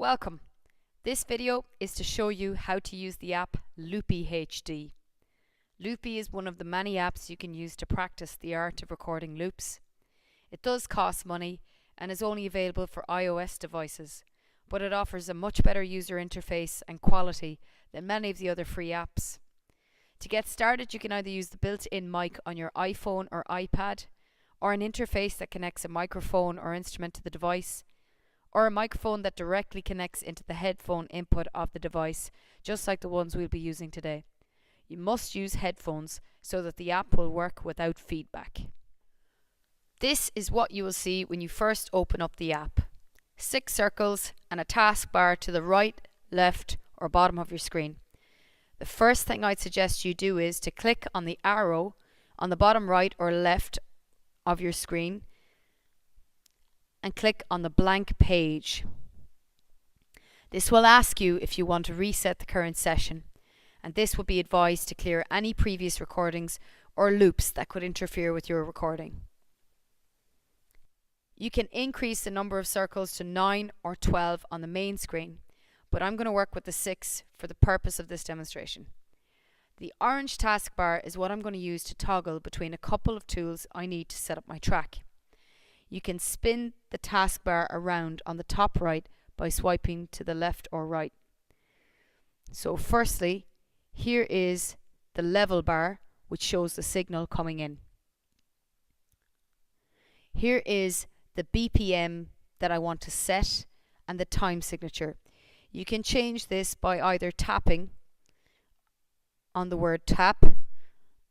Welcome. This video is to show you how to use the app Loopy HD. Loopy is one of the many apps you can use to practice the art of recording loops. It does cost money and is only available for iOS devices, but it offers a much better user interface and quality than many of the other free apps. To get started, you can either use the built-in mic on your iPhone or iPad, or an interface that connects a microphone or instrument to the device, or a microphone that directly connects into the headphone input of the device, just like the ones we'll be using today. You must use headphones so that the app will work without feedback. This is what you will see when you first open up the app. 6 circles and a taskbar to the right, left, or bottom of your screen. The first thing I'd suggest you do is to click on the arrow on the bottom right or left of your screen and click on the blank page. This will ask you if you want to reset the current session, and this will be advised to clear any previous recordings or loops that could interfere with your recording. You can increase the number of circles to 9 or 12 on the main screen, but I'm going to work with the 6 for the purpose of this demonstration. The orange taskbar is what I'm going to use to toggle between a couple of tools I need to set up my track. You can spin the taskbar around on the top right by swiping to the left or right. So firstly, here is the level bar, which shows the signal coming in. Here is the BPM that I want to set and the time signature. You can change this by either tapping on the word tap,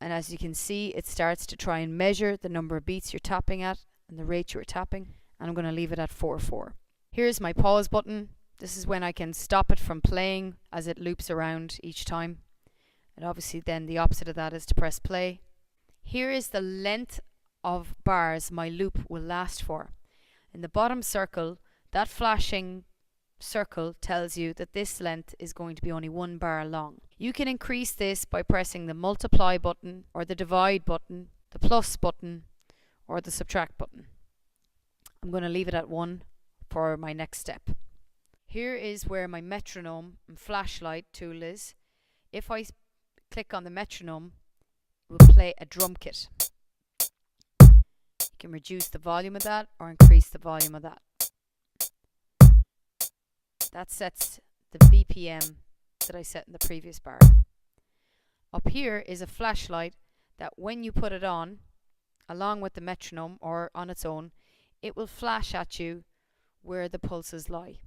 and as you can see, it starts to try and measure the number of beats you're tapping at and the rate you're tapping, and I'm going to leave it at 4/4. Here's my pause button. This is when I can stop it from playing as it loops around each time, and obviously then the opposite of that is to press play. Here is the length of bars my loop will last for. In the bottom circle, that flashing circle tells you that this length is going to be only 1 bar long. You can increase this by pressing the multiply button or the divide button, the plus button, or the subtract button. I'm going to leave it at 1 for my next step. Here is where my metronome and flashlight tool is. If I click on the metronome, it will play a drum kit. You can reduce the volume of that or increase the volume of that. That sets the BPM that I set in the previous bar. Up here is a flashlight that when you put it on, along with the metronome or on its own, it will flash at you where the pulses lie.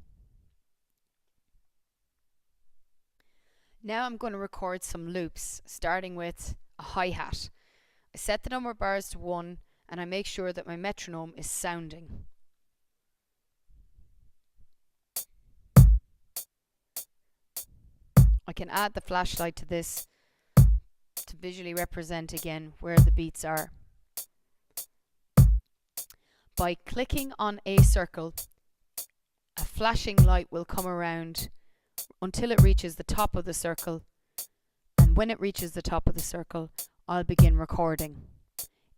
Now I'm going to record some loops, starting with a hi-hat. I set the number of bars to 1 and I make sure that my metronome is sounding. I can add the flashlight to this to visually represent again where the beats are. By clicking on a circle, a flashing light will come around until it reaches the top of the circle, and when it reaches the top of the circle, I'll begin recording.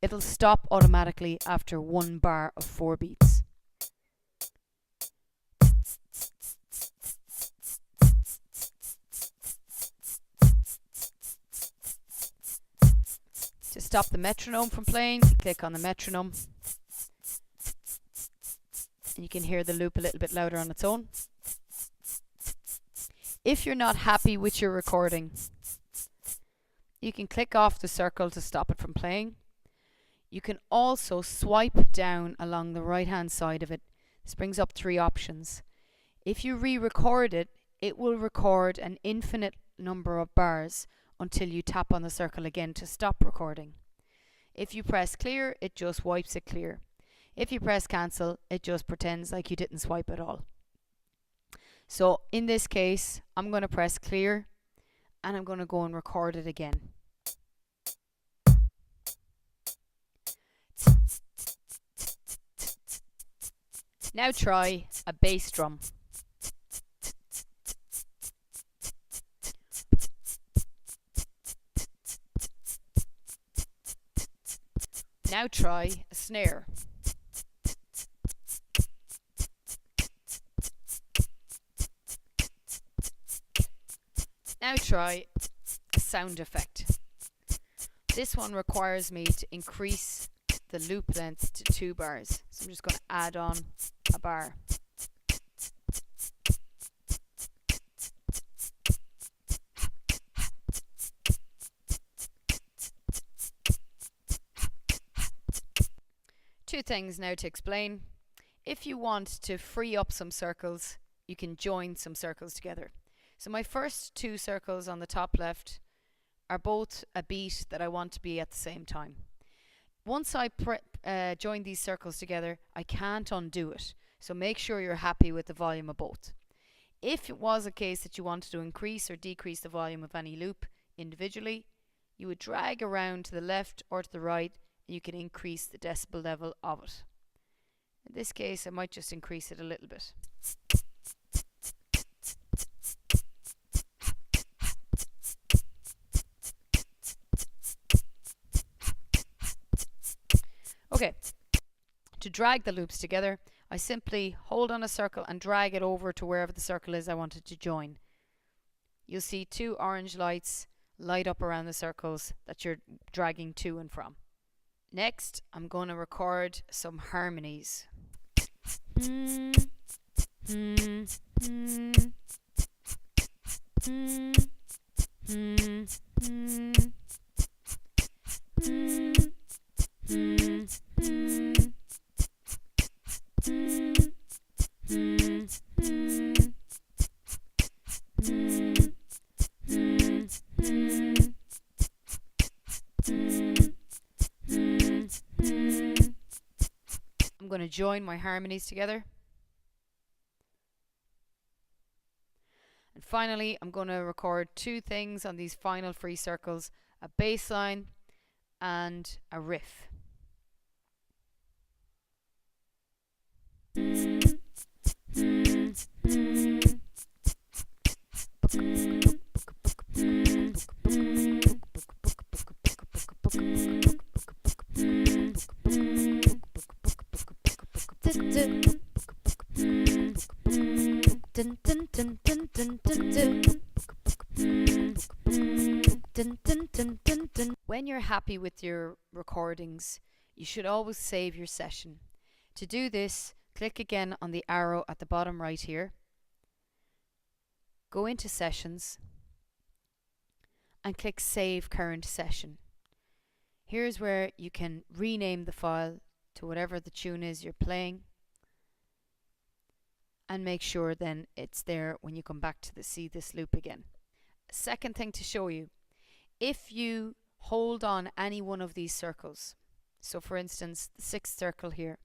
It'll stop automatically after 1 bar of 4 beats. To stop the metronome from playing, you click on the metronome and you can hear the loop a little bit louder on its own. If you're not happy with your recording, you can click off the circle to stop it from playing. You can also swipe down along the right hand side of it. This brings up 3 options. If you re-record it, it will record an infinite number of bars until you tap on the circle again to stop recording. If you press clear, it just wipes it clear. If you press cancel, it just pretends like you didn't swipe at all. So in this case, I'm going to press clear and I'm going to go and record it again. Now try a bass drum. Now try a snare. Now try a sound effect. This one requires me to increase the loop length to 2 bars. So I'm just going to add on a bar. Two things now to explain. If you want to free up some circles, you can join some circles together. So my first 2 circles on the top left are both a beat that I want to be at the same time. Once I join these circles together, I can't undo it. So make sure you're happy with the volume of both. If it was a case that you wanted to increase or decrease the volume of any loop individually, you would drag around to the left or to the right, and you can increase the decibel level of it. In this case, I might just increase it a little bit. Okay, to drag the loops together, I simply hold on a circle and drag it over to wherever the circle is I wanted to join. You'll see 2 orange lights light up around the circles that you're dragging to and from. Next, I'm going to record some harmonies. I'm going to join my harmonies together. And finally, I'm going to record 2 things on these final free circles, a bass line and a riff. When you're happy with your recordings, you should always save your session. To do this, click again on the arrow at the bottom right here. Go into Sessions and click Save Current Session. Here's where you can rename the file to whatever the tune is you're playing, and make sure then it's there when you come back to see this loop again. Second thing to show you, if you hold on any one of these circles, so for instance the 6th circle here,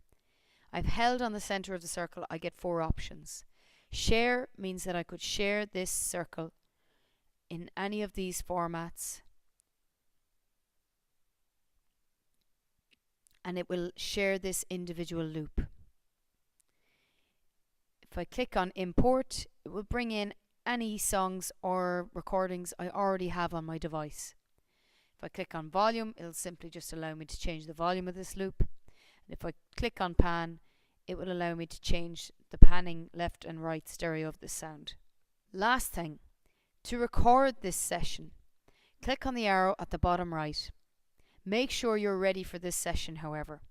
I've held on the center of the circle, I get 4 options. Share means that I could share this circle in any of these formats, and it will share this individual loop. If I click on import, it will bring in any songs or recordings I already have on my device. If I click on volume, it'll simply just allow me to change the volume of this loop. And if I click on pan, it will allow me to change the panning left and right stereo of this sound. Last thing, to record this session, click on the arrow at the bottom right. Make sure you're ready for this session, however.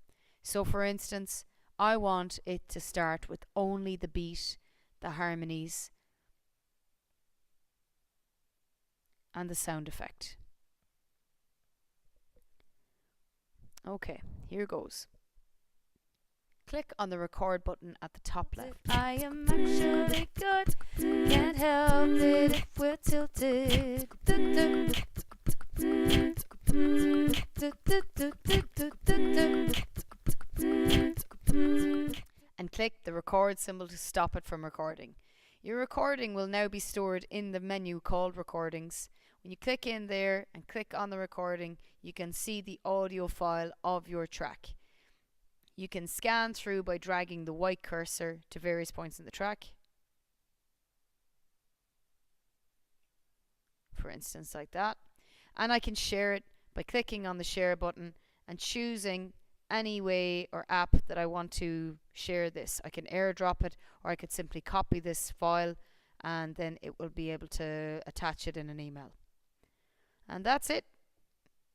So for instance, I want it to start with only the beat, the harmonies, and the sound effect. Okay, here goes. Click on the record button at the top left. I am actually good, can't help it if we're tilted. And click the record symbol to stop it from recording. Your recording will now be stored in the menu called Recordings. When you click in there and click on the recording, you can see the audio file of your track. You can scan through by dragging the white cursor to various points in the track. For instance, like that. And I can share it by clicking on the share button and choosing any way or app that I want to share this. I can airdrop it, or I could simply copy this file and then it will be able to attach it in an email. And that's it.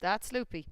That's Loopy.